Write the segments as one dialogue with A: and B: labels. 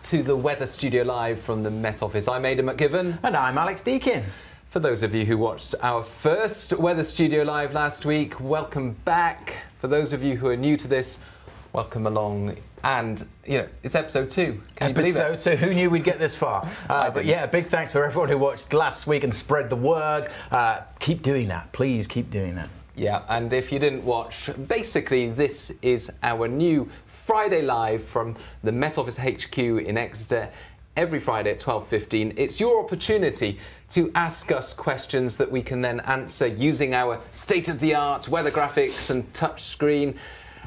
A: to the Weather Studio Live from the Met Office. I'm Aidan McGivern.
B: And I'm Alex Deakin.
A: For those of you who watched our first Weather Studio Live last week, welcome back. For those of you who are new to this, welcome along. And, you know, it's episode 2. Can you believe it?
B: Episode 2. Who knew we'd get this far? But yeah, big thanks for everyone who watched last week and spread the word. Keep doing that. Please keep doing that.
A: Yeah, and if you didn't watch, basically this is our new Friday Live from the Met Office HQ in Exeter. Every Friday at 12:15. It's your opportunity to ask us questions that we can then answer using our state-of-the-art weather graphics and touch screen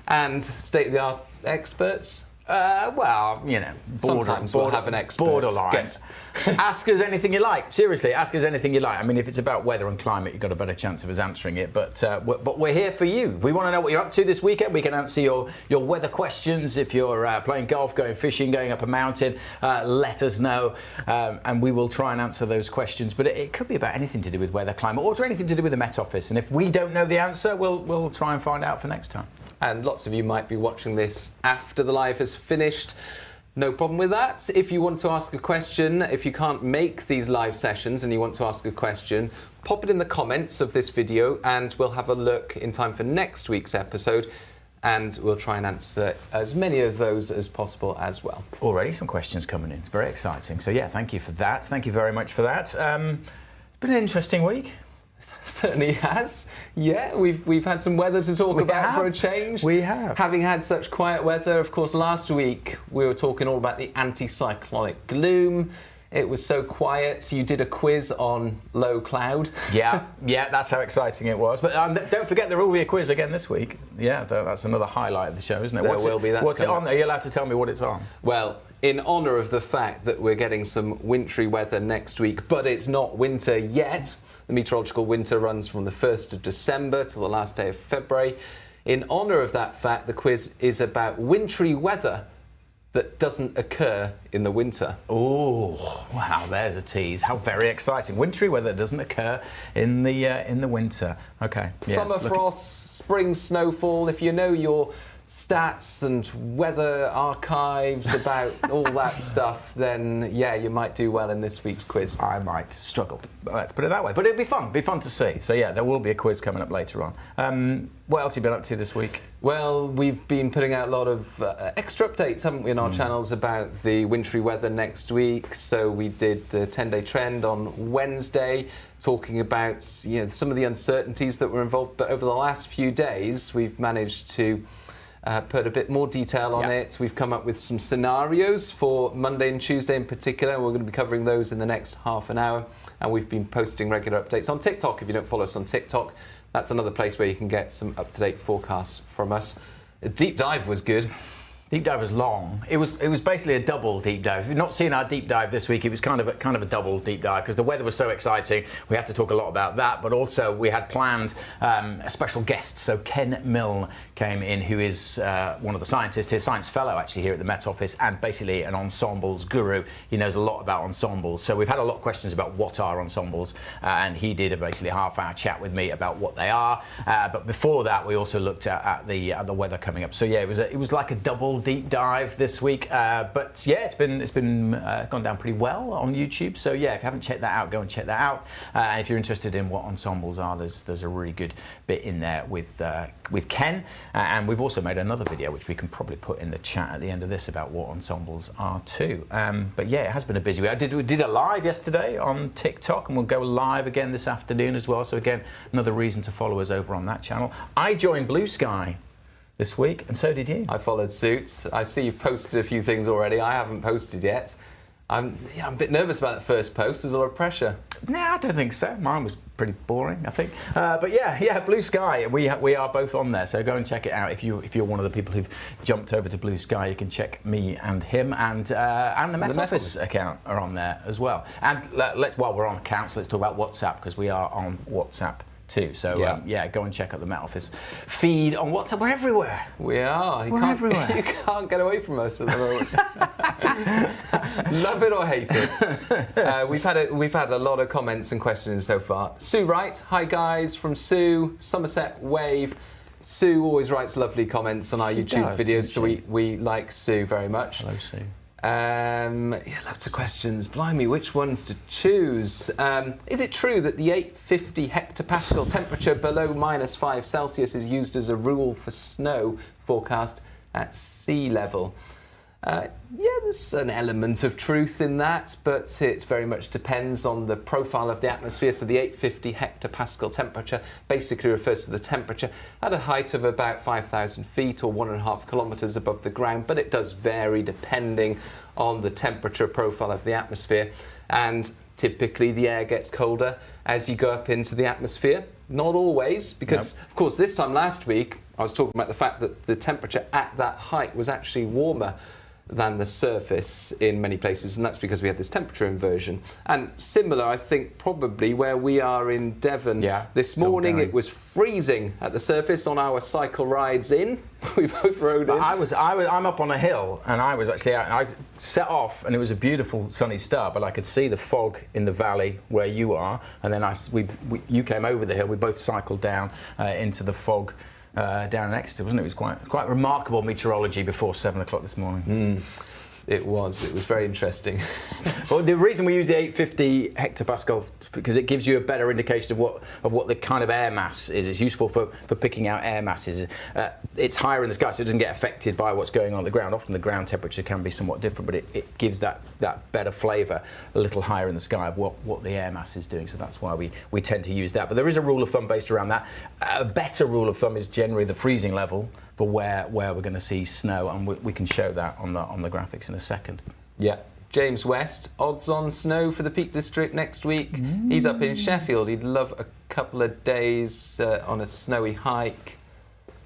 A: and state-of-the-art experts.
B: Well, you know,
A: sometimes we'll have an expert.
B: Borderline.
A: Yes.
B: Ask us anything you like. Seriously, ask us anything you like. I mean, if it's about weather and climate, you've got a better chance of us answering it. But we're here for you. We want to know what you're up to this weekend. We can answer your weather questions. If you're playing golf, going fishing, going up a mountain, let us know. And we will try and answer those questions. But it could be about anything to do with weather, climate, or anything to do with the Met Office. And if we don't know the answer, we'll try and find out for next time.
A: And lots of you might be watching this after the live has finished. No problem with that. If you want to ask a question, if you can't make these live sessions and you want to ask a question, pop it in the comments of this video and we'll have a look in time for next week's episode and we'll try and answer as many of those as possible as well.
B: Already some questions coming in. It's very exciting. So yeah, thank you for that. Thank you very much for that. Been an interesting week.
A: Certainly has. Yeah, we've had some weather to talk about for a change.
B: We have.
A: Having had such quiet weather, of course, last week we were talking all about the anticyclonic gloom. It was so quiet. You did a quiz on low cloud.
B: Yeah, that's how exciting it was. But don't forget there will be a quiz again this week. Yeah, that's another highlight of the show, isn't it?
A: There will be.
B: What's it on? Are you allowed to tell me what it's on?
A: Well, in honour of the fact that we're getting some wintry weather next week, but it's not winter yet. The meteorological winter runs from the 1st of December till the last day of February. In honour of that fact, the quiz is about wintry weather that doesn't occur in the winter.
B: Oh, wow, there's a tease. How very exciting. Wintry weather doesn't occur in the winter. Okay. Yeah,
A: summer frost, spring snowfall. If you know your stats and weather archives about all that stuff, then yeah, you might do well in this week's quiz.
B: I might struggle, let's put it that way. But it'll be fun to see. So yeah, there will be a quiz coming up later on. What else have you been up to this week?
A: Well, we've been putting out a lot of extra updates, haven't we, on our channels about the wintry weather next week. So we did the 10-day trend on Wednesday, talking about some of the uncertainties that were involved. But over the last few days, we've managed to put a bit more detail on it. We've come up with some scenarios for Monday and Tuesday in particular. We're going to be covering those in the next half an hour. And we've been posting regular updates on TikTok. If you don't follow us on TikTok, that's another place where you can get some up-to-date forecasts from us. A deep dive was good.
B: Deep dive was long. It was basically a double deep dive. If you've not seen our deep dive this week, it was kind of a double deep dive because the weather was so exciting. We had to talk a lot about that, but also we had planned a special guest. So Ken Milne came in, who is one of the scientists, his science fellow actually here at the Met Office, and basically an ensembles guru. He knows a lot about ensembles. So we've had a lot of questions about what are ensembles, and he did basically a half-hour chat with me about what they are. But before that, we also looked at the weather coming up. So yeah, it was like a double deep dive this week, but yeah, it's been gone down pretty well on YouTube. So yeah, if you haven't checked that out, go and check that out. And if you're interested in what ensembles are, there's a really good bit in there with Ken. And we've also made another video which we can probably put in the chat at the end of this about what ensembles are too. But yeah, it has been a busy week. We did a live yesterday on TikTok, and we'll go live again this afternoon as well. So again, another reason to follow us over on that channel. I joined Blue Sky this week, and so did you.
A: I followed suit. I see you've posted a few things already. I haven't posted yet. I'm a bit nervous about the first post. There's a lot of pressure.
B: No, I don't think so. Mine was pretty boring, I think. But yeah, Blue Sky. We are both on there, so go and check it out. If you're one of the people who've jumped over to Blue Sky, you can check me and him, and the Met Office account are on there as well. And while we're on accounts, let's talk about WhatsApp, because we are on WhatsApp too. So go and check out the Met Office feed on WhatsApp. We're everywhere.
A: We are.
B: We're everywhere.
A: You can't get away from us at the moment. Love it or hate it. We've had a lot of comments and questions so far. Sue Wright, hi guys, from Sue, Somerset Wave. Sue always writes lovely comments on our YouTube videos, so we like Sue very much.
B: Hello, Sue.
A: Yeah, lots of questions. Blimey, which ones to choose? Is it true that the 850 hectopascal temperature below -5 is used as a rule for snow forecast at sea level? Yeah, there's an element of truth in that, but it very much depends on the profile of the atmosphere. So the 850 hectopascal temperature basically refers to the temperature at a height of about 5,000 feet or 1.5 kilometres above the ground, but it does vary depending on the temperature profile of the atmosphere. And typically the air gets colder as you go up into the atmosphere. Not always, because of course this time last week I was talking about the fact that the temperature at that height was actually warmer than the surface in many places, and that's because we had this temperature inversion. And similar, I think, probably where we are in Devon. This morning it was freezing at the surface on our cycle rides in. We both rode in.
B: I'm up on a hill, and I was actually I set off, and it was a beautiful sunny start, but I could see the fog in the valley where you are, and then you came over the hill. We both cycled down into the fog. Down next to, wasn't it? It was quite remarkable meteorology before 7 o'clock this morning.
A: It was very interesting.
B: Well, the reason we use the 850 hectopascal because it gives you a better indication of what the kind of air mass is. It's useful for picking out air masses. It's higher in the sky, so it doesn't get affected by what's going on the ground. Often the ground temperature can be somewhat different, but it gives that better flavour a little higher in the sky of what the air mass is doing. So that's why we tend to use that. But there is a rule of thumb based around that. A better rule of thumb is generally the freezing level for where we're going to see snow, and we can show that on the graphics in a second.
A: Yeah. James West, odds on snow for the Peak District next week. He's up in Sheffield. He'd love a couple of days on a snowy hike.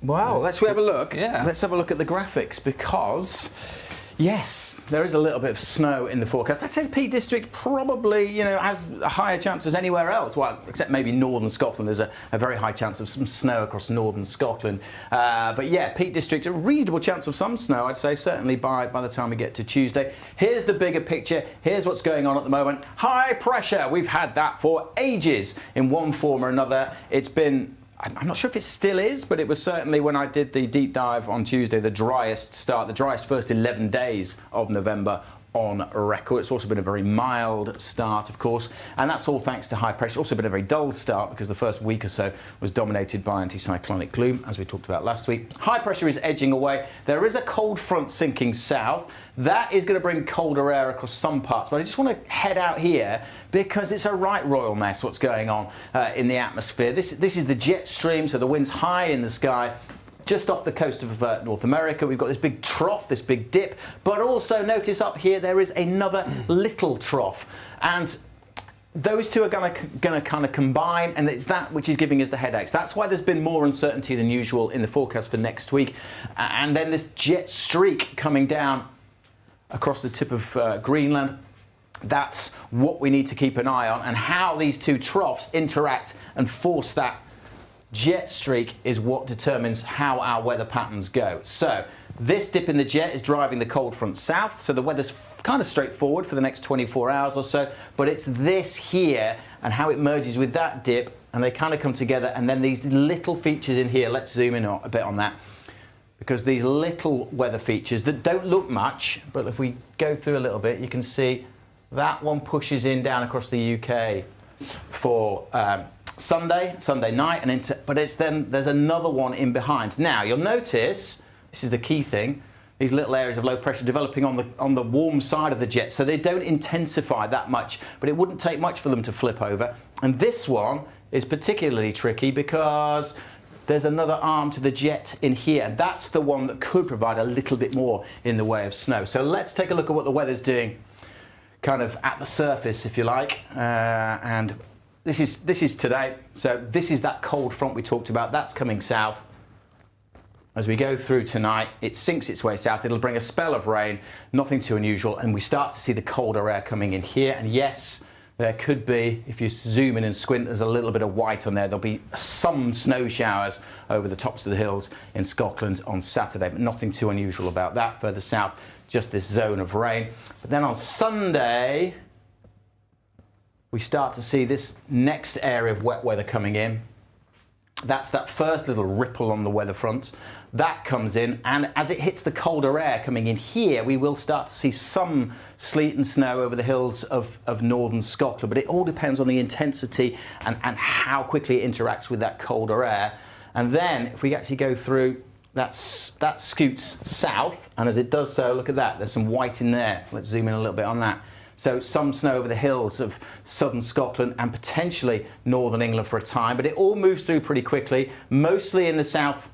B: Well, let's have a look.
A: Yeah.
B: Let's have a look at the graphics because, yes, there is a little bit of snow in the forecast. I'd say the Peak District probably, has a higher chance as anywhere else. Well, except maybe northern Scotland. There's a very high chance of some snow across northern Scotland. But yeah, Peak District, a reasonable chance of some snow, I'd say, certainly by the time we get to Tuesday. Here's the bigger picture. Here's what's going on at the moment. High pressure. We've had that for ages in one form or another. It's been... I'm not sure if it still is, but it was certainly when I did the deep dive on Tuesday, the driest first 11 days of November on record. It's also been a very mild start, of course, and that's all thanks to high pressure. It's also been a very dull start because the first week or so was dominated by anticyclonic gloom, as we talked about last week. High pressure is edging away. There is a cold front sinking south. That is going to bring colder air across some parts, but I just want to head out here because it's a right royal mess what's going on in the atmosphere. This is the jet stream, so the wind's high in the sky. Just off the coast of North America, we've got this big trough, this big dip, but also notice up here there is another little trough, and those two are going to kind of combine, and it's that which is giving us the headaches. That's why there's been more uncertainty than usual in the forecast for next week, and then this jet streak coming down across the tip of Greenland. That's what we need to keep an eye on, and how these two troughs interact and force that jet streak is what determines how our weather patterns go. So this dip in the jet is driving the cold front south, so the weather's kind of straightforward for the next 24 hours or so, but it's this here and how it merges with that dip, and they kind of come together, and then these little features in here. Let's zoom in a bit on that, because these little weather features that don't look much, but if we go through a little bit, you can see that one pushes in down across the UK for Sunday night, and but there's another one in behind. Now you'll notice, this is the key thing, these little areas of low pressure developing on the warm side of the jet, so they don't intensify that much, but it wouldn't take much for them to flip over. And this one is particularly tricky because there's another arm to the jet in here. That's the one that could provide a little bit more in the way of snow. So let's take a look at what the weather's doing kind of at the surface, if you like, and this is today. So this is that cold front we talked about. That's coming south. As we go through tonight, it sinks its way south. It'll bring a spell of rain, nothing too unusual, and we start to see the colder air coming in here. And yes, there could be, if you zoom in and squint, there's a little bit of white on there. There'll be some snow showers over the tops of the hills in Scotland on Saturday, but nothing too unusual about that. Further south, just this zone of rain. But then on Sunday, we start to see this next area of wet weather coming in. That's that first little ripple on the weather front. That comes in, and as it hits the colder air coming in here, we will start to see some sleet and snow over the hills of northern Scotland, but it all depends on the intensity and how quickly it interacts with that colder air. And then if we actually go through, that scoots south, and as it does so, look at that, there's some white in there. Let's zoom in a little bit on that. So some snow over the hills of southern Scotland and potentially northern England for a time, but it all moves through pretty quickly. Mostly in the south,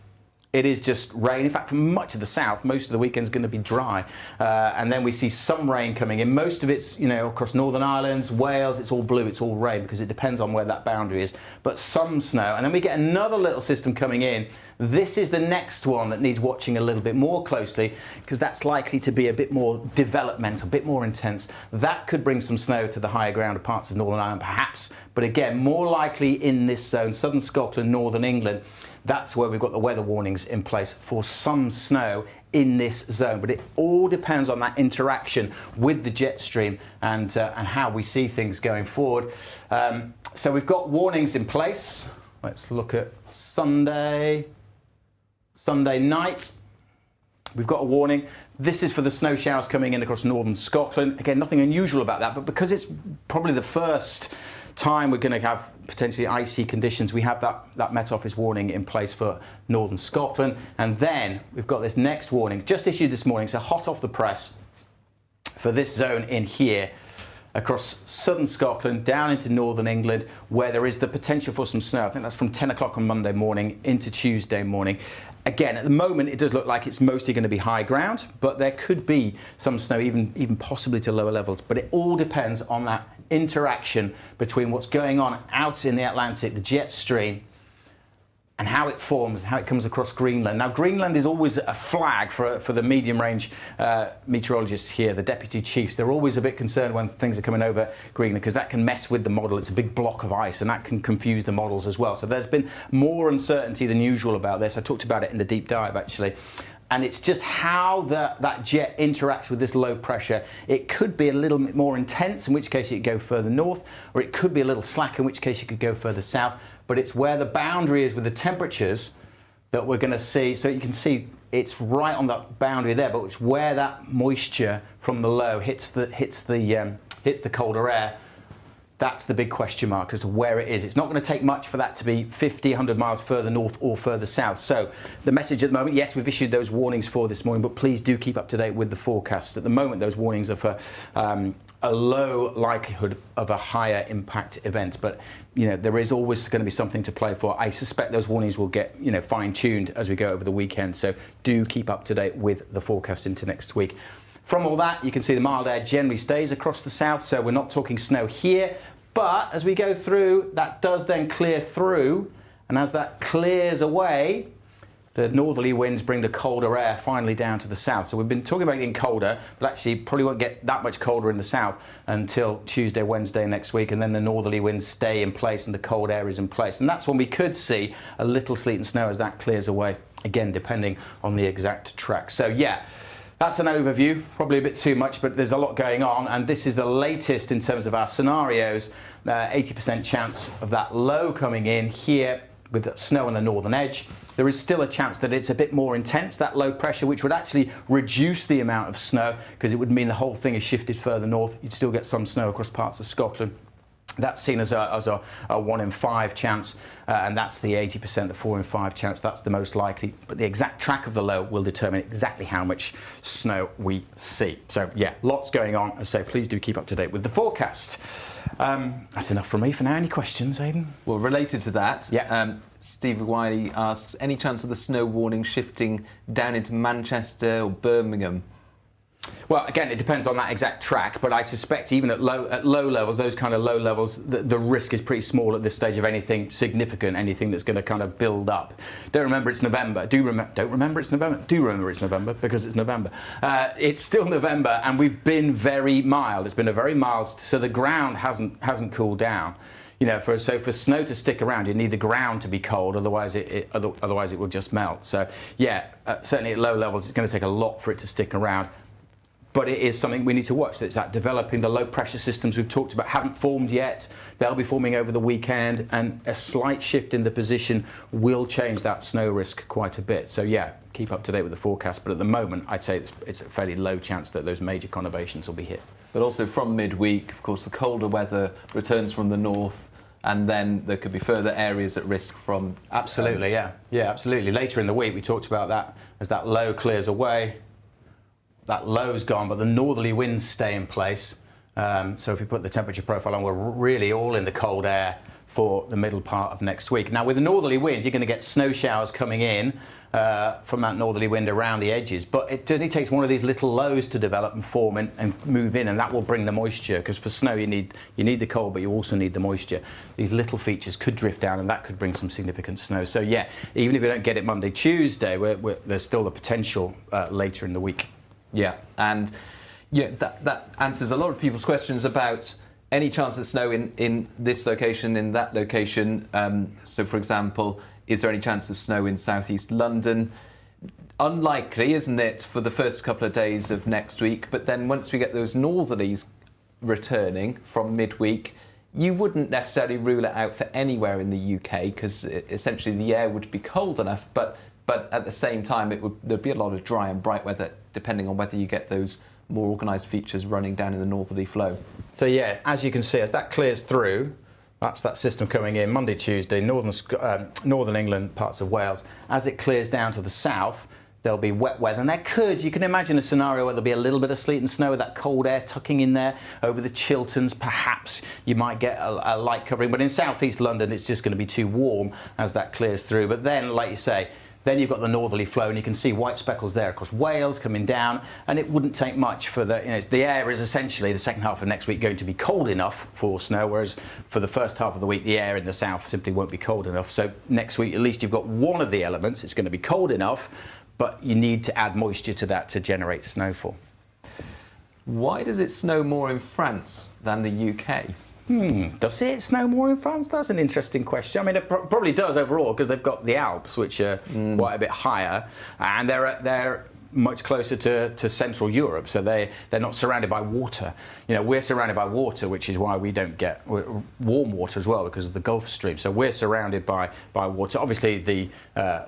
B: it is just rain. In fact, for much of the south, most of the weekend's going to be dry. And then we see some rain coming in. Most of it's, across Northern Ireland, Wales, it's all blue, it's all rain because it depends on where that boundary is. But some snow. And then we get another little system coming in. This is the next one that needs watching a little bit more closely because that's likely to be a bit more developmental, a bit more intense. That could bring some snow to the higher ground of parts of Northern Ireland, perhaps. But again, more likely in this zone, southern Scotland, northern England. That's where we've got the weather warnings in place for some snow in this zone. But it all depends on that interaction with the jet stream and how we see things going forward. So we've got warnings in place. Let's look at Sunday night. We've got a warning. This is for the snow showers coming in across northern Scotland. Again, nothing unusual about that, but because it's probably the first time we're going to have potentially icy conditions, we have that Met Office warning in place for northern Scotland. And then we've got this next warning just issued this morning, so hot off the press for this zone in here across southern Scotland down into northern England, where there is the potential for some snow. I think that's from 10 o'clock on Monday morning into Tuesday morning. Again, at the moment, it does look like it's mostly going to be high ground, but there could be some snow, even possibly to lower levels. But it all depends on that interaction between what's going on out in the Atlantic, the jet stream, and how it forms, how it comes across Greenland. Now, Greenland is always a flag for the medium-range meteorologists here, the deputy chiefs. They're always a bit concerned when things are coming over Greenland because that can mess with the model. It's a big block of ice, and that can confuse the models as well. So there's been more uncertainty than usual about this. I talked about it in the deep dive, actually. And it's just how that jet interacts with this low pressure. It could be a little bit more intense, in which case you could go further north, or it could be a little slack, in which case you could go further south. But it's where the boundary is with the temperatures that we're going to see. So you can see it's right on that boundary there, but it's where that moisture from the low hits the colder air. That's the big question mark as to where it is. It's not going to take much for that to be 50, 100 miles further north or further south. So the message at the moment, yes, we've issued those warnings for this morning, but please do keep up to date with the forecast. At the moment, those warnings are for a low likelihood of a higher impact event. But, there is always going to be something to play for. I suspect those warnings will get, fine-tuned as we go over the weekend. So do keep up to date with the forecast into next week. From all that, you can see the mild air generally stays across the south, so we're not talking snow here. But as we go through, that does then clear through, and as that clears away, the northerly winds bring the colder air finally down to the south. So we've been talking about getting colder, but actually probably won't get that much colder in the south until Tuesday, Wednesday next week, and then the northerly winds stay in place and the cold air is in place. And that's when we could see a little sleet and snow as that clears away, again, depending on the exact track. So yeah. That's an overview, probably a bit too much, but there's a lot going on, and this is the latest in terms of our scenarios. 80% chance of that low coming in here with the snow on the northern edge. There is still a chance that it's a bit more intense, that low pressure, which would actually reduce the amount of snow because it would mean the whole thing is shifted further north. You'd still get some snow across parts of Scotland. That's seen as a 1 in 5 chance, and that's the 80%, the 4 in 5 chance. That's the most likely. But the exact track of the low will determine exactly how much snow we see. So, yeah, lots going on. As I say, please do keep up to date with the forecast. That's enough from me for now. Any questions, Aidan?
A: Well, related to that,
B: yeah.
A: Steve Wiley asks, any chance of the snow warning shifting down into Manchester or Birmingham?
B: Well, again, it depends on that exact track, but I suspect even at low levels, those kind of low levels, the risk is pretty small at this stage of anything significant, anything that's going to kind of build up. Don't remember it's November. Don't remember it's November. Do remember it's November because it's November. It's still November, and we've been very mild. It's been a very mild, so the ground hasn't cooled down. For snow to stick around, you need the ground to be cold, otherwise it will just melt. So yeah, certainly at low levels, it's going to take a lot for it to stick around. But it is something we need to watch. It's that developing the low pressure systems we've talked about haven't formed yet. They'll be forming over the weekend, and a slight shift in the position will change that snow risk quite a bit. So yeah, keep up to date with the forecast. But at the moment, I'd say it's a fairly low chance that those major conurbations will be hit.
A: But also from midweek, of course, the colder weather returns from the north, and then there could be further areas at risk from...
B: Absolutely, yeah, absolutely. Later in the week, we talked about that as that low clears away. That low's gone, but the northerly winds stay in place. So if we put the temperature profile on, we're really all in the cold air for the middle part of next week. Now, with the northerly wind, you're going to get snow showers coming in from that northerly wind around the edges. But it only takes one of these little lows to develop and form and move in, and that will bring the moisture. Because for snow, you need the cold, but you also need the moisture. These little features could drift down, and that could bring some significant snow. So yeah, even if we don't get it Monday, Tuesday, there's still the potential later in the week.
A: Yeah, and yeah, that answers a lot of people's questions about any chance of snow in this location, in that location. So, for example, is there any chance of snow in southeast London? Unlikely, isn't it, for the first couple of days of next week? But then once we get those northerlies returning from midweek, you wouldn't necessarily rule it out for anywhere in the UK, because essentially the air would be cold enough, but at the same time there'd be a lot of dry and bright weather, depending on whether you get those more organised features running down in the northerly flow.
B: So yeah, as you can see, as that clears through, that's that system coming in Monday, Tuesday, northern England, parts of Wales. As it clears down to the south, there'll be wet weather, and you can imagine a scenario where there'll be a little bit of sleet and snow with that cold air tucking in there over the Chilterns. Perhaps you might get a light covering, but in southeast London, it's just going to be too warm as that clears through. But then, like you say, then you've got the northerly flow, and you can see white speckles there across Wales coming down, and it wouldn't take much for the air is essentially the second half of next week going to be cold enough for snow, whereas for the first half of the week the air in the south simply won't be cold enough. So next week at least you've got one of the elements. It's going to be cold enough, but you need to add moisture to that to generate snowfall.
A: Why does it snow more in France than the UK?
B: Does it snow more in France? That's an interesting question. I mean, it probably does overall, because they've got the Alps, which are quite a bit higher, and they're much closer to Central Europe, so they're not surrounded by water. You know, we're surrounded by water, which is why we don't get warm water as well, because of the Gulf Stream. So we're surrounded by water. Obviously, the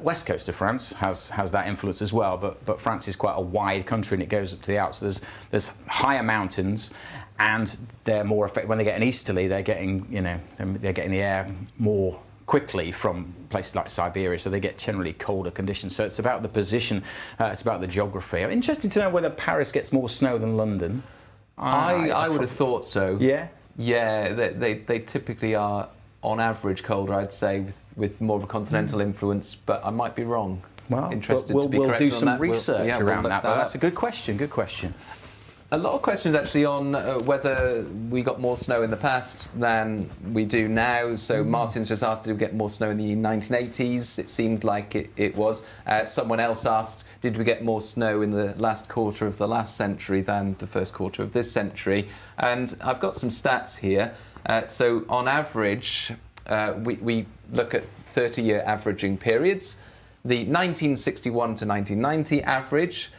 B: west coast of France has that influence as well, but France is quite a wide country, and it goes up to the Alps. So there's higher mountains, and they're more effective. When they get an easterly, they're getting the air more quickly from places like Siberia, so they get generally colder conditions. So it's about the position, it's about the geography. I'm interested to know whether Paris gets more snow than London.
A: I would have thought so.
B: Yeah?
A: Yeah, they typically are, on average, colder, I'd say, with more of a continental influence, but I might be wrong.
B: Well, we'll do some research around that, but that's a good question,
A: A lot of questions actually on whether we got more snow in the past than we do now. So Martin's just asked, did we get more snow in the 1980s? It seemed like it was. Someone else asked, did we get more snow in the last quarter of the last century than the first quarter of this century? And I've got some stats here. So on average, we look at 30-year averaging periods. The 1961 to 1990 average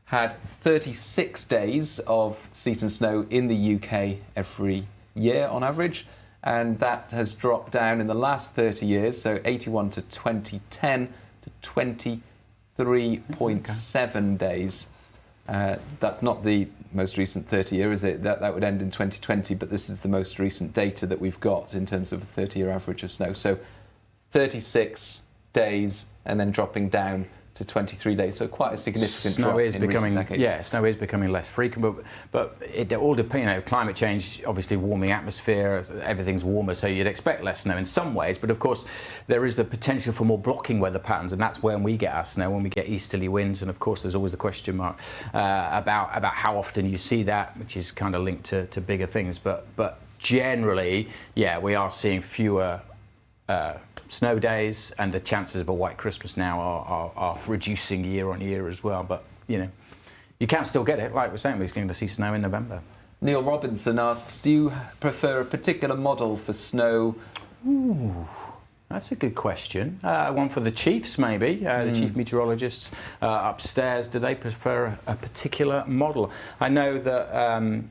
A: had 36 days of sleet and snow in the UK every year on average, and that has dropped down in the last 30 years, so 81 to 2010 to 23.7 days. That's not the most recent 30 year, is it? That would end in 2020, but this is the most recent data that we've got in terms of a 30-year average of snow. So 36 days and then dropping down to 23 days, so quite a significant drop in recent decades.
B: Yeah, snow is becoming less frequent, but it all depends. You know, climate change, obviously warming atmosphere, everything's warmer, so you'd expect less snow in some ways. But of course, there is the potential for more blocking weather patterns, and that's when we get our snow, when we get easterly winds. And of course, there's always the question mark about how often you see that, which is kind of linked to bigger things. But generally, yeah, we are seeing fewer snow days, and the chances of a white Christmas now are reducing year on year as well. But, you know, you can still get it. Like we're saying, we're going to see snow in November.
A: Neil Robinson asks, do you prefer a particular model for snow?
B: Ooh, That's a good question. One for the chiefs, maybe. The chief meteorologists upstairs. Do they prefer a particular model? I know that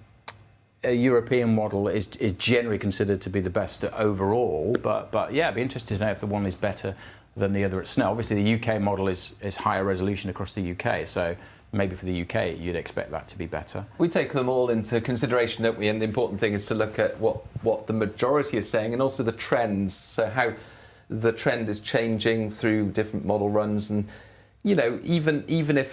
B: a European model is generally considered to be the best overall, but yeah, I'd be interested to know if the one is better than the other at snow. Obviously, the UK model is higher resolution across the UK, so maybe for the UK you'd expect that to be better.
A: We take them all into consideration, don't we? And the important thing is to look at what the majority is saying and also the trends, so how the trend is changing through different model runs. And you know, even if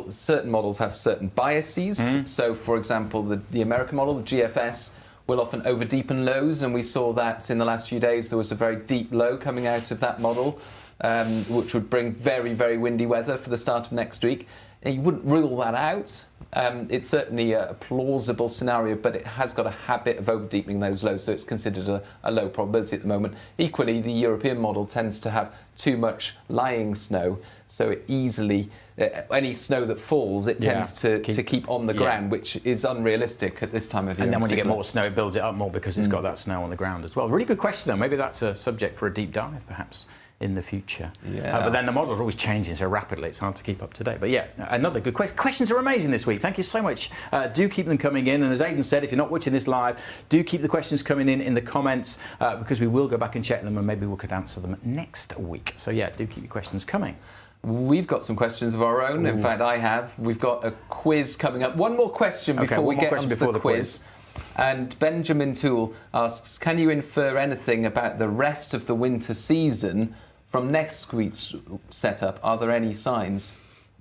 A: certain models have certain biases. So, for example, the American model, the GFS, will often over-deepen lows, and we saw that in the last few days. There was a very deep low coming out of that model, which would bring very, very windy weather for the start of next week. And you wouldn't rule that out. It's certainly a plausible scenario, but it has got a habit of over-deepening those lows, so it's considered a low probability at the moment. Equally, the European model tends to have too much lying snow, so it easily, any snow that falls, it tends to keep on the ground, which is unrealistic at this time of year.
B: And then when you get more snow, it builds it up more because it's got that snow on the ground as well. Really good question, though. Maybe that's a subject for a deep dive, perhaps, in the future. But then the models are always changing so rapidly, it's hard to keep up to date. But yeah, another good question. Questions are amazing this week. Thank you so much. Do keep them coming in. And as Aidan said, if you're not watching this live, do keep the questions coming in the comments because we will go back and check them and maybe we could answer them next week. So yeah, do keep your questions coming.
A: We've got some questions of our own. In fact, I have. We've got a quiz coming up. One more question before we get onto the quiz. And Benjamin Toole asks, can you infer anything about the rest of the winter season from next week's setup? Are there any signs?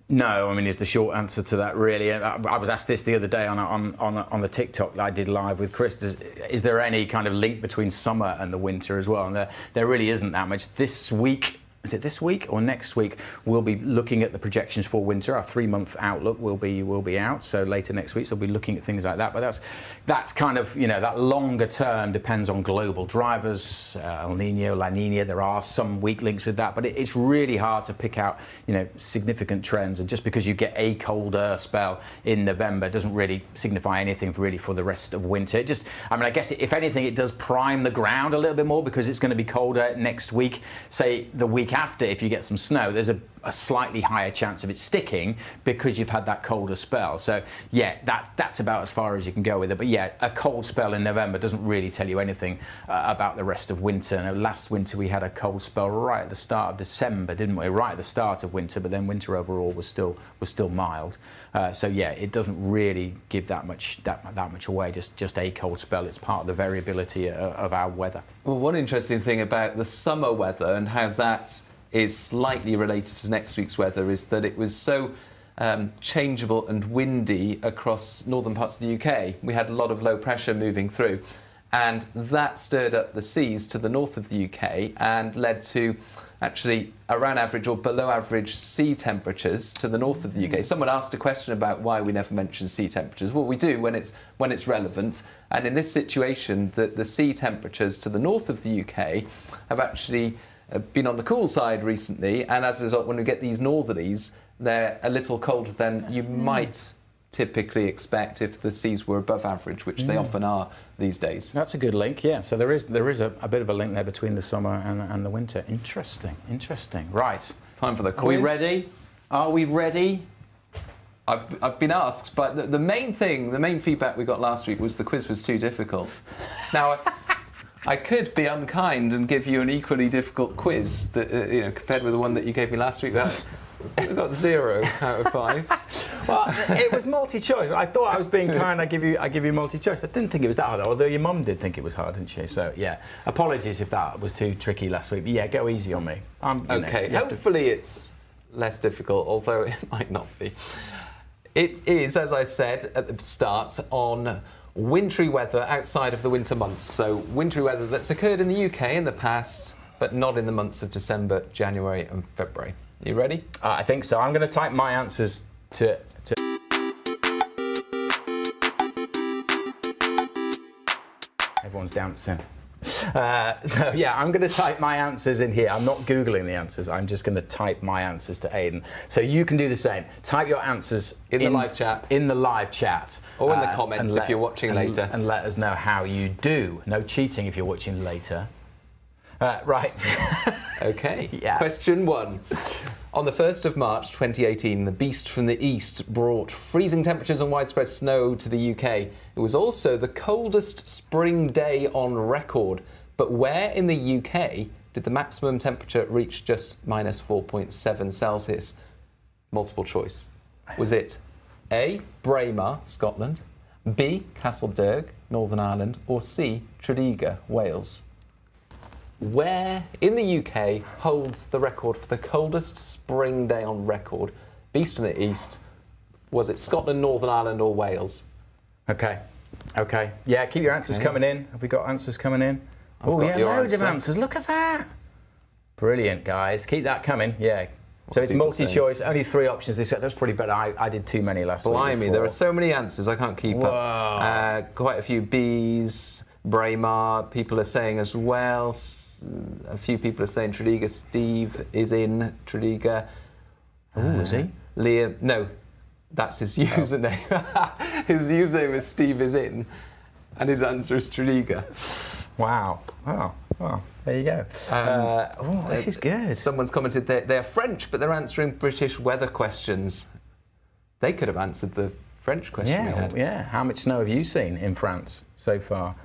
B: No, I mean, is the short answer to that, really. I was asked this the other day on the TikTok that I did live with Chris. Is there any kind of link between summer and the winter as well? And there really isn't that much. This week, is it this week or next week, we'll be looking at the projections for winter. Our 3-month outlook will be out, so later next week, so we'll be looking at things like that. But that's kind of, you know, that longer term depends on global drivers, El Nino, La Nina. There are some weak links with that, but it's really hard to pick out, you know, significant trends. And just because you get a colder spell in November doesn't really signify anything really for the rest of winter. It just, I mean, I guess if anything, it does prime the ground a little bit more because it's going to be colder next week. Say the week after, if you get some snow, there's a slightly higher chance of it sticking because you've had that colder spell. So yeah, that's about as far as you can go with it. But yeah, a cold spell in November doesn't really tell you anything about the rest of winter. Now, last winter we had a cold spell right at the start of December, didn't we? Right at the start of winter, but then winter overall was still mild. So yeah, it doesn't really give that much away. Just a cold spell. It's part of the variability of our weather.
A: Well, one interesting thing about the summer weather and how that is slightly related to next week's weather is that it was so changeable and windy across northern parts of the UK. We had a lot of low pressure moving through, and that stirred up the seas to the north of the UK and led to actually around average or below average sea temperatures to the north of the UK. Someone asked a question about why we never mention sea temperatures. Well, we do when it's relevant, and in this situation, the sea temperatures to the north of the UK have actually been on the cool side recently, and as a result, when we get these northerlies, they're a little colder than you might typically expect if the seas were above average, which they often are these days. That's
B: a good link, yeah. So there is a bit of a link there between the summer and the winter. Interesting. Right.
A: Time for the quiz.
B: Are we ready?
A: I've been asked, but the main feedback we got last week was the quiz was too difficult. Now, I could be unkind and give you an equally difficult quiz that, compared with the one that you gave me last week. I got 0 out of 5.
B: Well, it was multi-choice. I thought I was being kind. I give you multi-choice. I didn't think it was that hard, although your mum did think it was hard, didn't she? So yeah, apologies if that was too tricky last week. But yeah, go easy on me.
A: Okay, hopefully it's less difficult, although it might not be. It is, as I said at the start, on wintry weather outside of the winter months. So wintry weather that's occurred in the UK in the past, but not in the months of December, January and February. Are you ready?
B: I think so. I'm going to type my answers to... Everyone's dancing. So yeah, I'm going to type my answers in here. I'm not Googling the answers. I'm just going to type my answers to Aidan. So you can do the same. Type your answers
A: in the live chat.
B: In the live chat.
A: Or in the comments if you're watching later.
B: And let us know how you do. No cheating if you're watching later. Right.
A: Okay.
B: Yeah.
A: Question 1. On the 1st of March 2018, the beast from the east brought freezing temperatures and widespread snow to the UK. It was also the coldest spring day on record. But where in the UK did the maximum temperature reach just minus 4.7 Celsius? Multiple choice. Was it A, Braemar, Scotland, B, Castleberg, Northern Ireland, or C, Tredegar, Wales? Where in the UK holds the record for the coldest spring day on record? Beast from the east. Was it Scotland, Northern Ireland, or Wales?
B: Okay. Yeah, keep your answers coming in. Have we got answers coming in?
A: Oh yeah,
B: loads of answers. Look at that. Brilliant, guys. Keep that coming. Yeah. So it's multi-choice. Only 3 options this week. That's probably better. I did too many last week.
A: Blimey, there are so many answers. I can't keep up. Quite a few B's. Braemar, people are saying as well. A few people are saying Tredegar. Steve is in Tredegar.
B: Oh, is he?
A: Liam, no, that's his username. His username is Steve is in, and his answer is Tredegar.
B: Wow. Oh, there you go. This is good.
A: Someone's commented they're French, but they're answering British weather questions. They could have answered the French question we had.
B: Yeah. How much snow have you seen in France so far?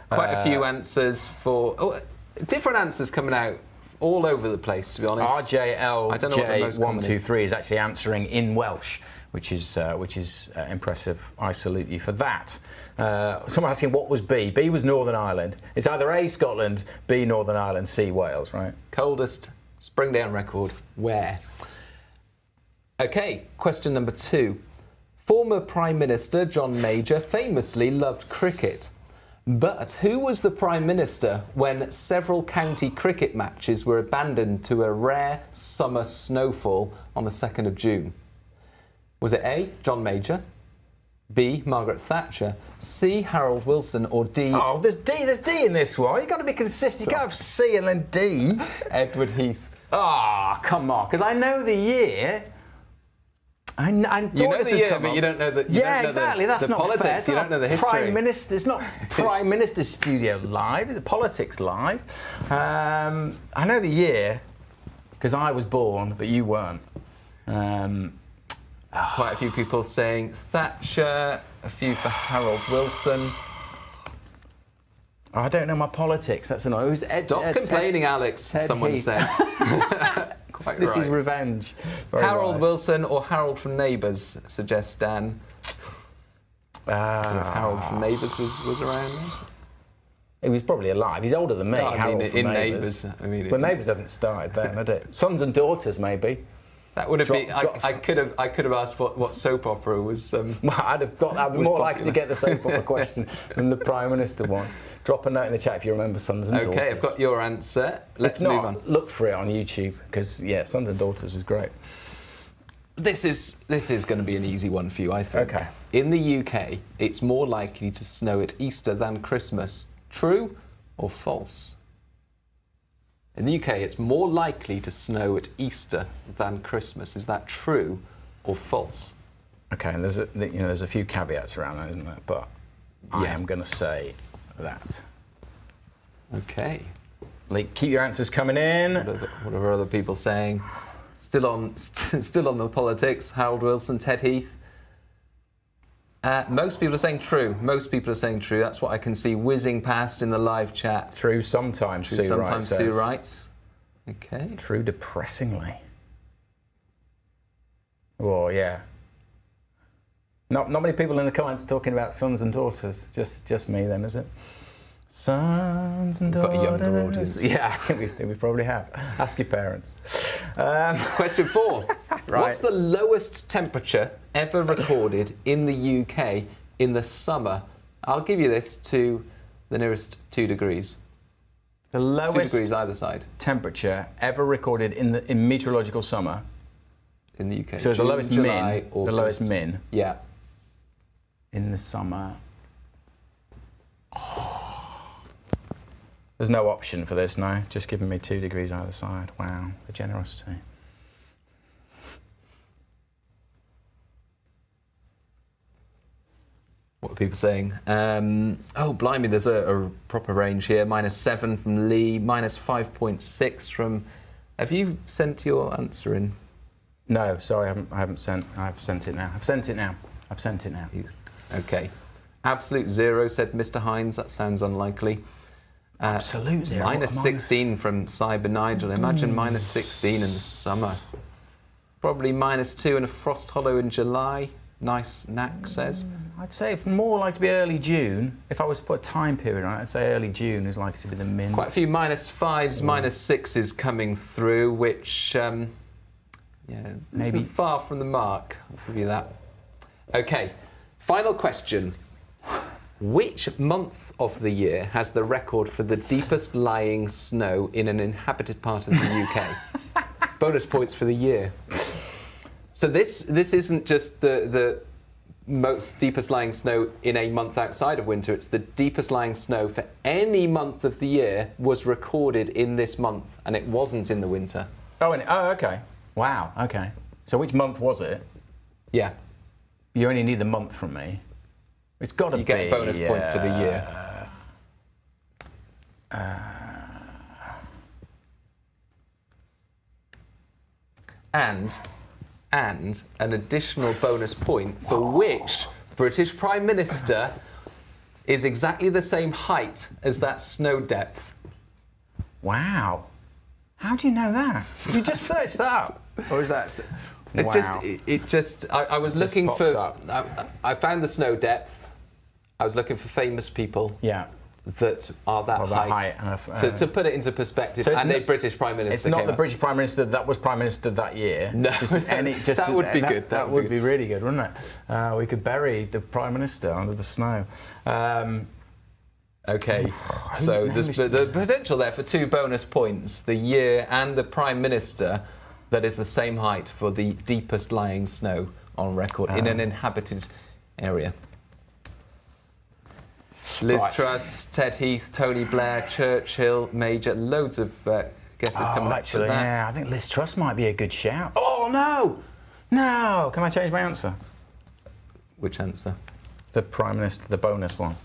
A: Quite a few answers for different answers coming out all over the place. To be honest,
B: RJLJ123 is actually answering in Welsh, which is impressive. I salute you for that. Someone asking what was B. B was Northern Ireland. It's either A, Scotland, B, Northern Ireland, C, Wales. Right.
A: Coldest spring day on record. Where? Okay. Question number 2. Former Prime Minister John Major famously loved cricket. But who was the Prime Minister when several county cricket matches were abandoned to a rare summer snowfall on the 2nd of June? Was it A, John Major, B, Margaret Thatcher, C, Harold Wilson, or D...
B: Oh, there's D in this one. You've got to be consistent. You can't have C and then D.
A: Edward Heath.
B: Oh, come on. Because I know the year... I
A: you know the year, but you don't know the
B: exactly. That's not
A: politics.
B: Fair.
A: You don't know the history.
B: Prime Minister. It's not Prime Minister Studio Live. It's Politics Live. I know the year because I was born, but you weren't.
A: Quite a few people saying Thatcher. A few for Harold Wilson.
B: I don't know my politics. That's annoying.
A: Stop complaining, Alex. Someone
B: Heath.
A: said. Quite
B: this
A: right.
B: is revenge.
A: Harold Wilson or Harold from Neighbours, suggests Dan. I don't know if Harold from Neighbours was around then.
B: He was probably alive. He's older than me.
A: No,
B: Harold from
A: in
B: Neighbours.
A: But
B: Neighbours hasn't started then, had it? Sons and Daughters, maybe.
A: That would have been. I could have asked what soap opera was.
B: Well, I'd be more likely to get the soap opera question than the Prime Minister one. Drop a note in the chat if you remember Sons and Daughters.
A: Okay, I've got your answer. Let's move on.
B: Look for it on YouTube because Sons and Daughters was great.
A: This is going to be an easy one for you, I think.
B: Okay.
A: In the UK, it's more likely to snow at Easter than Christmas. True or false? In the UK, it's more likely to snow at Easter than Christmas. Is that true or false?
B: Okay, and there's a few caveats around that, isn't there? But I am going to say that.
A: Okay.
B: Keep your answers coming in.
A: What are other people saying? Still on the politics. Harold Wilson, Ted Heath. Most people are saying true. That's what I can see whizzing past in the live chat.
B: True sometimes.
A: Sue Wright. Okay.
B: True depressingly. Oh yeah. Not many people in the comments talking about sons and daughters. Just me then, is it? Sons and daughters.
A: Got a younger audience.
B: Yeah, I think we probably have. Ask your parents.
A: Question 4.
B: Right.
A: What's the lowest temperature ever recorded in the UK in the summer? I'll give you this to the nearest 2 degrees.
B: The lowest
A: 2 degrees either side.
B: Temperature ever recorded in meteorological summer.
A: In the UK.
B: So
A: June,
B: the lowest
A: July,
B: min.
A: August.
B: The lowest min.
A: Yeah.
B: In the summer. Oh. There's no option for this now. Just giving me 2 degrees either side. Wow, the generosity.
A: What of people saying. Oh, blimey, there's a proper range here. -7 from Lee, -5.6 from... Have you sent your answer in?
B: No, sorry, I haven't sent. I've sent it now. I've sent it now.
A: Okay. Absolute 0, said Mr. Hines. That sounds unlikely.
B: Absolute 0.
A: -16 from Cyber Nigel. Imagine -16 in the summer. Probably -2 and a frost hollow in July. Nice knack says.
B: I'd say it's more likely to be early June. If I was to put a time period on it, I'd say early June is likely to be the min.
A: Quite a few -5s, -6s coming through, which, maybe far from the mark. I'll give you that. Okay, final question. Which month of the year has the record for the deepest lying snow in an inhabited part of the UK? Bonus points for the year. So this isn't just the most deepest lying snow in a month outside of winter. It's the deepest lying snow for any month of the year was recorded in this month, and it wasn't in the winter.
B: Oh, okay. Wow. Okay. So which month was it?
A: Yeah.
B: You only need the month from me. It's got to be.
A: You get a bonus point for the year. And an additional bonus point for which British Prime Minister is exactly the same height as that snow depth.
B: Wow. How do you know that? Did you just search that? Or is that... Wow.
A: I was looking for... I found the snow depth. I was looking for famous people.
B: Yeah.
A: That are that height. To put it into perspective, so a British Prime Minister.
B: It's not the British Prime Minister that was Prime Minister that year.
A: No, that would be good.
B: That would be really good, wouldn't it? We could bury the Prime Minister under the snow.
A: Okay, so there's the potential there for 2 bonus points: the year and the Prime Minister that is the same height for the deepest lying snow on record in an inhabited area. Liz Truss, Ted Heath, Tony Blair, Churchill, Major, loads of guesses coming up to that.
B: Yeah, I think Liz Truss might be a good shout. Oh, no! No! Can I change my answer?
A: Which answer?
B: The Prime Minister, the bonus one.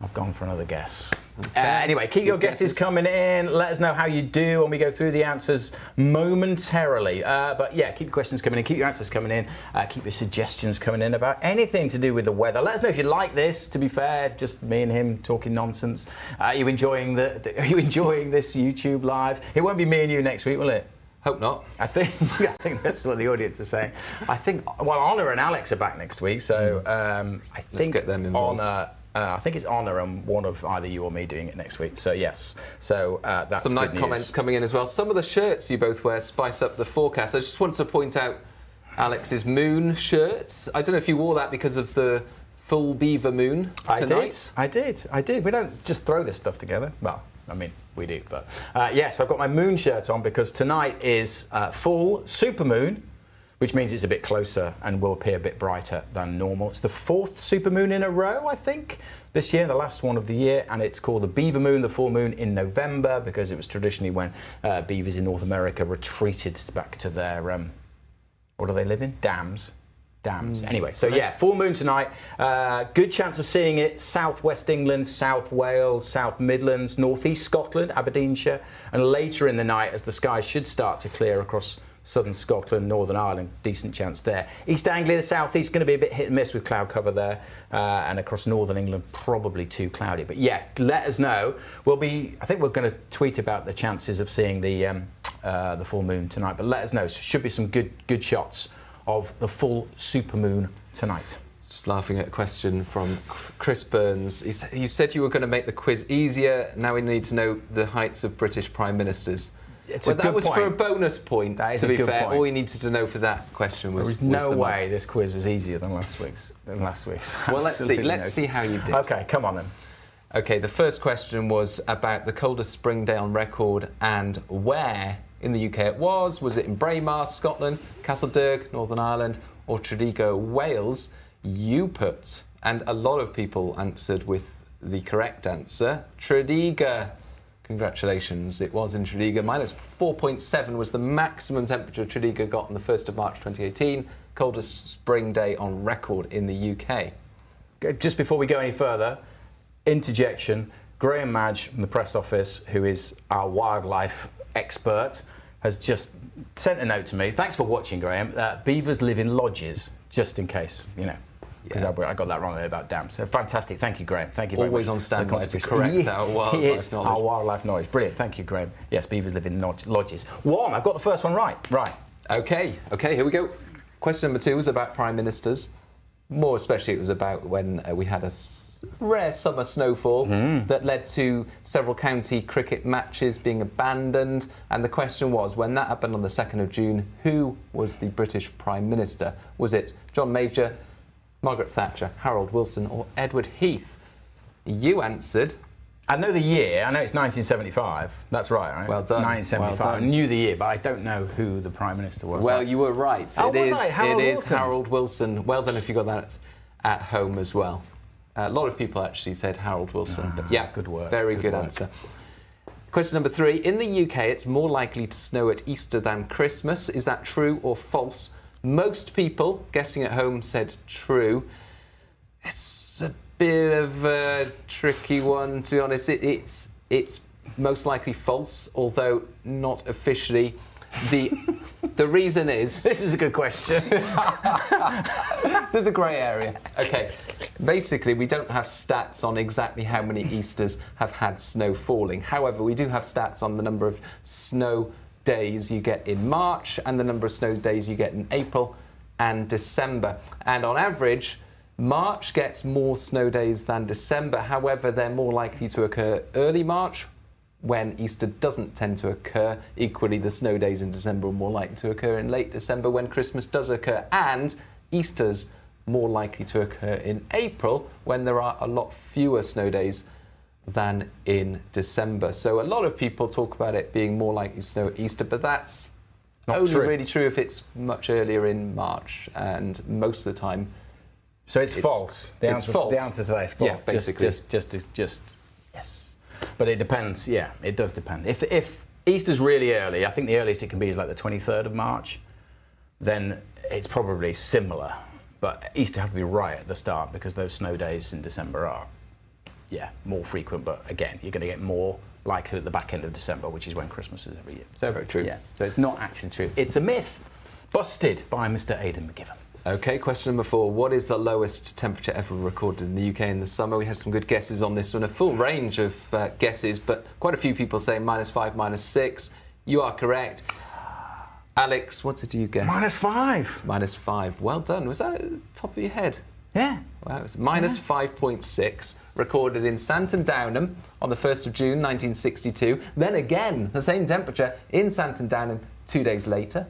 B: I've gone for another guess. Okay. Anyway, keep your guesses coming in. Let us know how you do when we go through the answers momentarily. But yeah, keep your questions coming in, keep your answers coming in, keep your suggestions coming in about anything to do with the weather. Let us know if you like this. To be fair, just me and him talking nonsense. Are you enjoying Are you enjoying this YouTube live? It won't be me and you next week, will it?
A: Hope not.
B: I think that's what the audience is saying. I think Honor and Alex are back next week, so I think
A: let's get them involved.
B: I think it's Honor and one of either you or me doing it next week. So yes, so that's
A: some nice
B: good
A: comments
B: news.
A: coming in as well. Some of the shirts you both wear spice up the forecast. I just want to point out Alex's moon shirts. I don't know if you wore that because of the full beaver moon tonight.
B: I did. We don't just throw this stuff together. Well, I mean, we do, but yes, I've got my moon shirt on because tonight is full supermoon, which means it's a bit closer and will appear a bit brighter than normal. It's the 4th supermoon in a row, I think, this year, the last one of the year, and it's called the beaver moon, the full moon in November, because it was traditionally when beavers in North America retreated back to their, what do they live in? Dams. Anyway, so yeah, full moon tonight. Good chance of seeing it southwest England, South Wales, South Midlands, northeast Scotland, Aberdeenshire, and later in the night as the skies should start to clear across southern Scotland, Northern Ireland, decent chance there. East Anglia, the southeast, going to be a bit hit and miss with cloud cover there, and across northern England, probably too cloudy. But yeah, let us know. I think we're going to tweet about the chances of seeing the full moon tonight. But let us know. So should be some good shots of the full supermoon tonight.
A: Just laughing at a question from Chris Burns. You said you were going to make the quiz easier. Now we need to know the heights of British Prime Ministers. That was for a bonus point, to be fair. All you needed to know for that question was...
B: There was no way this quiz was easier than last week's.
A: Well, let's see. Let's see how you did.
B: OK, come on then.
A: OK, the first question was about the coldest spring day on record and where in the UK it was. Was it in Braemar, Scotland, Castlederg, Northern Ireland, or Tredegar, Wales? You put, and a lot of people answered with the correct answer, Tredegar. Congratulations, it was in Tredegar. -4.7 was the maximum temperature Tredegar got on the 1st of March 2018, coldest spring day on record in the UK.
B: just before we go any further, interjection. Graham Madge from the press office, who is our wildlife expert, has just sent a note to me. Thanks for watching, Graham. Beavers live in lodges, just in case, because I got that wrong there about dams. So fantastic. Thank you, Graham. Thank you very
A: Always
B: much.
A: on standby to correct our wildlife knowledge.
B: Our wildlife knowledge. Brilliant. Thank you, Graham. Yes, beavers live in lodges. One, I've got the first one right. Right.
A: Okay, here we go. Question number 2 was about prime ministers. More especially, it was about when we had a rare summer snowfall that led to several county cricket matches being abandoned. And the question was, when that happened on the 2nd of June, who was the British Prime Minister? Was it John Major, Margaret Thatcher, Harold Wilson, or Edward Heath? You answered.
B: I know the year. I know it's 1975. That's right?
A: Well done.
B: 1975.
A: Well done.
B: I knew the year, but I don't know who the Prime Minister was.
A: Well, you were right.
B: Oh,
A: it
B: was
A: is Harold Wilson. Well done if you got that at home as well. A lot of people actually said Harold Wilson. But yeah,
B: good work.
A: Very good answer. Question number 3. In the UK, it's more likely to snow at Easter than Christmas. Is that true or false? Most people guessing at home said true. It's a bit of a tricky one, to be honest. It's most likely false, although not officially. The reason is...
B: This is a good question.
A: There's a grey area. Okay, basically we don't have stats on exactly how many Easters have had snow falling. However, we do have stats on the number of snow days you get in March and the number of snow days you get in April and December. And on average, March gets more snow days than December. However, they're more likely to occur early March, when Easter doesn't tend to occur. Equally, the snow days in December are more likely to occur in late December when Christmas does occur. And Easter's more likely to occur in April when there are a lot fewer snow days than in December. So a lot of people talk about it being more likely to snow at Easter, but that's only really true if it's much earlier in March, and most of the time.
B: So it's false. The answer to that is false.
A: Yeah, basically.
B: Just yes. But it depends. Yeah, it does depend. If Easter's really early, I think the earliest it can be is like the 23rd of March, then it's probably similar. But Easter have to be right at the start because those snow days in December are, more frequent. But again, you're going to get more likely at the back end of December, which is when Christmas is every year.
A: So very true.
B: Yeah. So it's not actually true. It's a myth. Busted by Mr. Aidan McGivern.
A: Okay, question number 4. What is the lowest temperature ever recorded in the UK in the summer? We had some good guesses on this one, a full range of guesses, but quite a few people say -5, -6. You are correct. Alex, what did you guess?
B: -5.
A: -5. Well done. Was that at the top of your head?
B: Yeah.
A: Wow, it was -5.6, recorded in Santon Downham on the 1st of June 1962. Then again, the same temperature in Santon Downham 2 days later.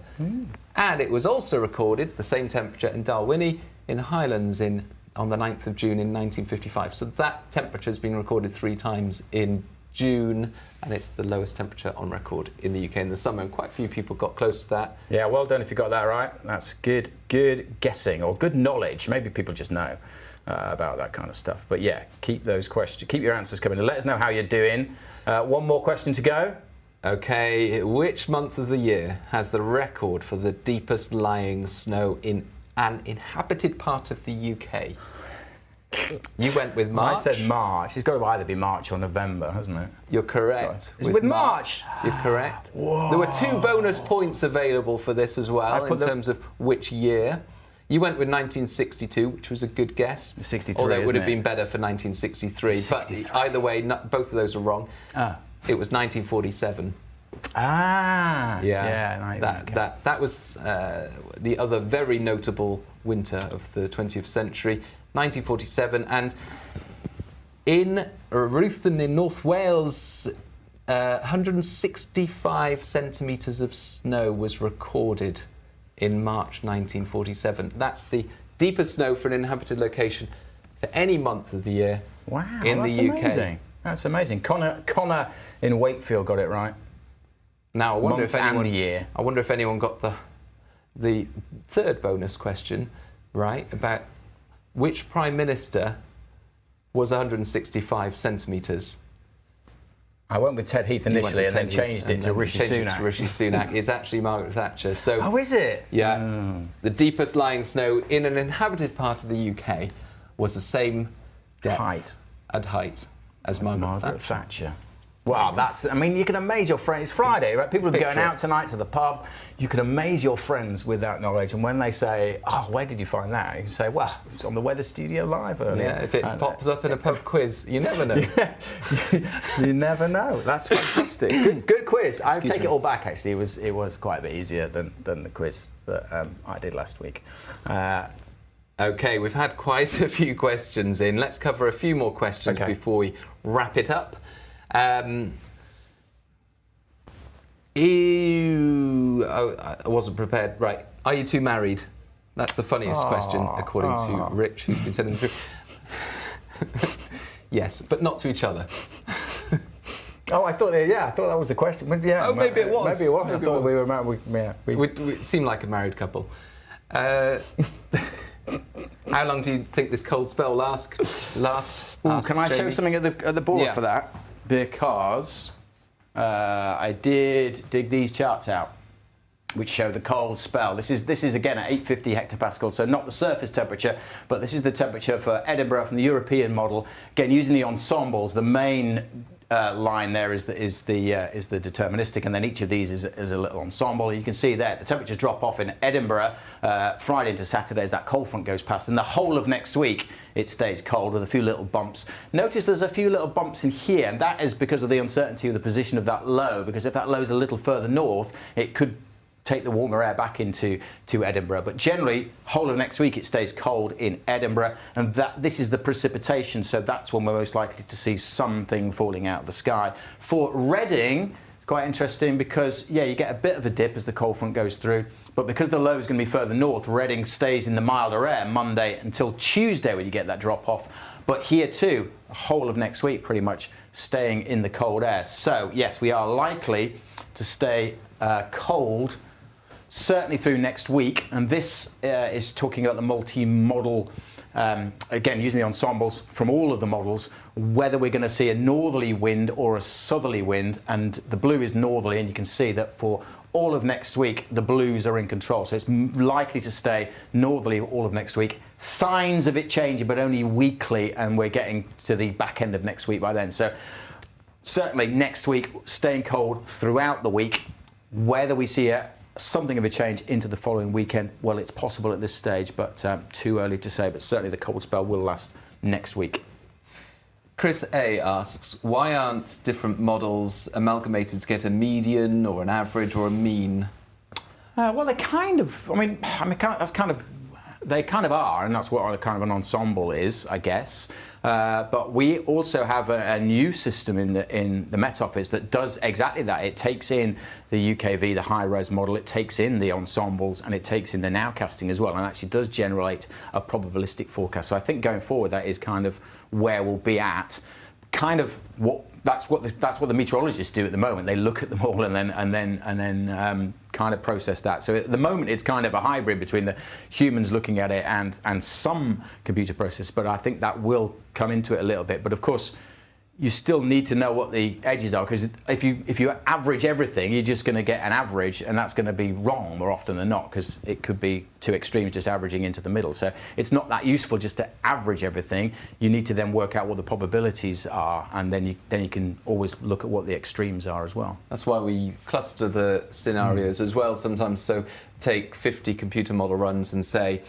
A: And it was also recorded, the same temperature, in Dalwhinnie in the Highlands on the 9th of June in 1955. So that temperature has been recorded 3 times in June, and it's the lowest temperature on record in the UK in the summer. And quite a few people got close to that.
B: Yeah, well done if you got that right. That's good guessing, or good knowledge. Maybe people just know about that kind of stuff. But yeah, keep your answers coming. And let us know how you're doing. One more question to go.
A: Okay, which month of the year has the record for the deepest lying snow in an inhabited part of the UK? You went with March.
B: I said March. It's got to either be March or November, hasn't it?
A: You're correct.
B: Is it with March?
A: You're correct.
B: Whoa.
A: There were 2 bonus points available for this as well in terms of which year. You went with 1962, which was a good guess.
B: 63,
A: although it would have
B: isn't it?
A: been better for 1963. But either way, both of those are wrong. It was 1947. That was the other very notable winter of the 20th century, 1947. And in Ruthin in North Wales, 165 centimetres of snow was recorded in March 1947. That's the deepest snow for an inhabited location for any month of the year in the UK.
B: Amazing. That's amazing. Connor in Wakefield got it right.
A: Now I wonder
B: year.
A: I wonder if anyone got the third bonus question right about which Prime Minister was 165 centimetres.
B: I went with Ted Heath initially and then changed it to Rishi Sunak.
A: Rishi Sunak. It's actually Margaret Thatcher. So,
B: is it?
A: Yeah. The deepest lying snow in an inhabited part of the UK was the same depth
B: Height.
A: and height as Margaret Thatcher.
B: Wow, I mean, you can amaze your friends. It's Friday, right? People will be going
A: Picture it.
B: out tonight to the pub. You can amaze your friends with that knowledge. And when they say, oh, where did you find that? You can say, well, it was on the Weather Studio Live earlier.
A: Yeah, if it pops up in a pub quiz, you never know.
B: You never know. That's fantastic. Good quiz. I take it all back, actually. It was quite a bit easier than the quiz that I did last week.
A: OK, we've had quite a few questions in. Let's cover a few more questions before we wrap it up. I wasn't prepared. Right. Are you two married? That's the funniest question, according to Rich, who's been sending through. Yes, but not to each other.
B: Oh, I thought that was the question. Yeah,
A: oh, maybe it was.
B: Maybe it was. I thought we were married.
A: We seem like a married couple. How long do you think this cold spell last?
B: Can I show something at the board for that? Because I did dig these charts out, which show the cold spell. This is again at 850 hectopascals, so not the surface temperature, but this is the temperature for Edinburgh from the European model. Again, using the ensembles, the main line there is the deterministic, and then each of these is a little ensemble. You can see there the temperatures drop off in Edinburgh Friday into Saturday as that cold front goes past, and the whole of next week it stays cold with a few little bumps. Notice there's a few little bumps in here, and that is because of the uncertainty of the position of that low, because if that low is a little further north, it could take the warmer air back into Edinburgh. But generally, whole of next week it stays cold in Edinburgh, and this is the precipitation, so that's when we're most likely to see something falling out of the sky. For Reading, it's quite interesting because, yeah, you get a bit of a dip as the cold front goes through, but because the low is going to be further north, Reading stays in the milder air Monday until Tuesday when you get that drop off. But here too, the whole of next week pretty much staying in the cold air. So yes, we are likely to stay cold certainly through next week, and this is talking about the multi-model, again using the ensembles from all of the models, whether we're going to see a northerly wind or a southerly wind, and the blue is northerly, and you can see that for all of next week the blues are in control, so it's likely to stay northerly all of next week. Signs of it changing, but only weekly, and we're getting to the back end of next week by then. So certainly next week staying cold throughout the week. Whether we see something of a change into the following weekend, well, it's possible at this stage, but too early to say. But certainly the cold spell will last next week.
A: Chris A asks, why aren't different models amalgamated to get a median or an average or a mean?
B: Well, they kind of, that's kind of, they kind of are, and that's what kind of an ensemble is, I guess. But we also have a new system in the Met Office that does exactly that. It takes in the UKV, the high-res model, it takes in the ensembles, and it takes in the nowcasting as well, and actually does generate a probabilistic forecast. So I think going forward, that is kind of where we'll be at. Kind of that's what the meteorologists do at the moment. They look at them all and then kind of process that. So at the moment, it's kind of a hybrid between the humans looking at it and some computer process. But I think that will come into it a little bit. But of course, you still need to know what the edges are, because if you average everything, you're just going to get an average, and that's going to be wrong more often than not, because it could be two extremes just averaging into the middle. So it's not that useful just to average everything. You need to then work out what the probabilities are, and then you can always look at what the extremes are as well.
A: That's why we cluster the scenarios as well sometimes. So take 50 computer model runs and say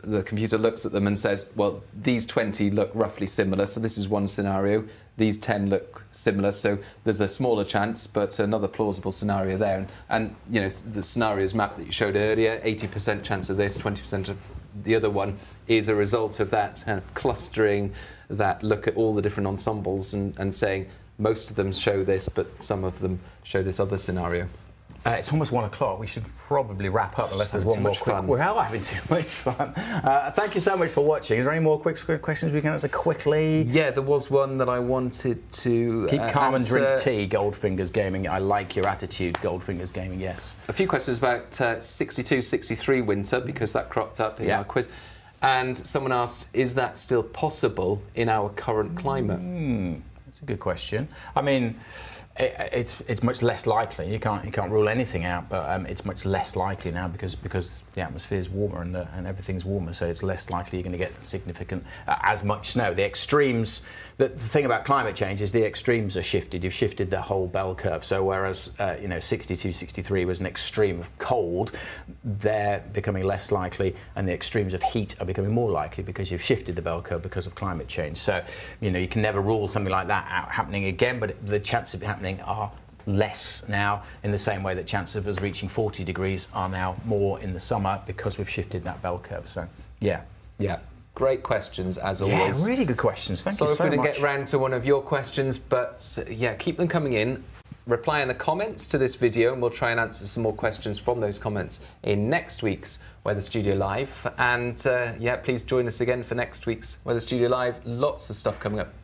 A: the computer looks at them and says, well, these 20 look roughly similar, so this is one scenario. These 10 look similar, so there's a smaller chance, but another plausible scenario there. And you know, the scenarios map that you showed earlier, 80% chance of this, 20% of the other one, is a result of that kind of clustering, that look at all the different ensembles and saying most of them show this, but some of them show this other scenario.
B: It's almost 1 o'clock. We should probably wrap up unless there's one more quick. We're having too much fun. Thank you so much for watching. Is there any more quick questions we can answer quickly?
A: Yeah, there was one that I wanted to
B: keep calm
A: answer.
B: And drink tea, Goldfingers Gaming. I like your attitude, Goldfingers Gaming, yes.
A: A few questions about 62, 63 winter, because that cropped up in our quiz. And someone asked, is that still possible in our current climate?
B: That's It's a good question. I mean, it's much less likely. You can't rule anything out, but it's much less likely now because the atmosphere is warmer and everything's warmer. So it's less likely you're going to get significant as much snow. The extremes. The thing about climate change is the extremes are shifted. You've shifted the whole bell curve. So whereas 62, 63 was an extreme of cold, they're becoming less likely, and the extremes of heat are becoming more likely because you've shifted the bell curve because of climate change. So you can never rule something like that out happening again, but the chances of it happening are less now, in the same way that chances of us reaching 40 degrees are now more in the summer because we've shifted that bell curve. So yeah.
A: Great questions as always.
B: Yeah, really good questions. Thank you so much.
A: Sorry if we didn't get round to one of your questions, but yeah, keep them coming in. Reply in the comments to this video and we'll try and answer some more questions from those comments in next week's Weather Studio Live. And please join us again for next week's Weather Studio Live. Lots of stuff coming up.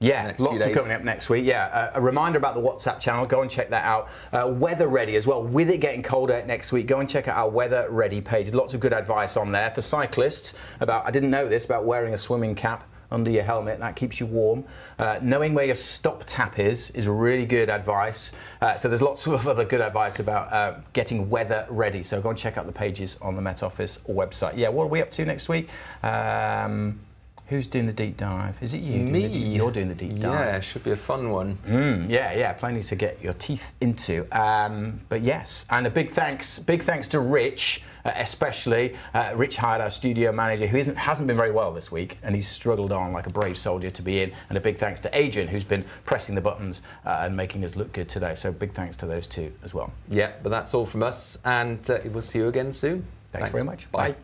B: Yeah, lots of coming up next week. Yeah, a reminder about the WhatsApp channel. Go and check that out. Weather Ready as well. With it getting colder next week, go and check out our Weather Ready page. Lots of good advice on there for cyclists about, I didn't know this, about wearing a swimming cap under your helmet. That keeps you warm. Knowing where your stop tap is really good advice. So there's lots of other good advice about getting weather ready. So go and check out the pages on the Met Office website. Yeah, what are we up to next week? Who's doing the deep dive? Is it you?
A: Me.
B: You're doing the deep dive.
A: Yeah, it should be a fun one.
B: Yeah, plenty to get your teeth into. But yes, and a big thanks to Rich, especially. Rich hired our studio manager, who hasn't been very well this week, and he's struggled on like a brave soldier to be in. And a big thanks to Adrian, who's been pressing the buttons and making us look good today. So big thanks to those two as well.
A: Yeah, but that's all from us, and we'll see you again soon.
B: Thanks very much.
A: Bye.
B: Bye.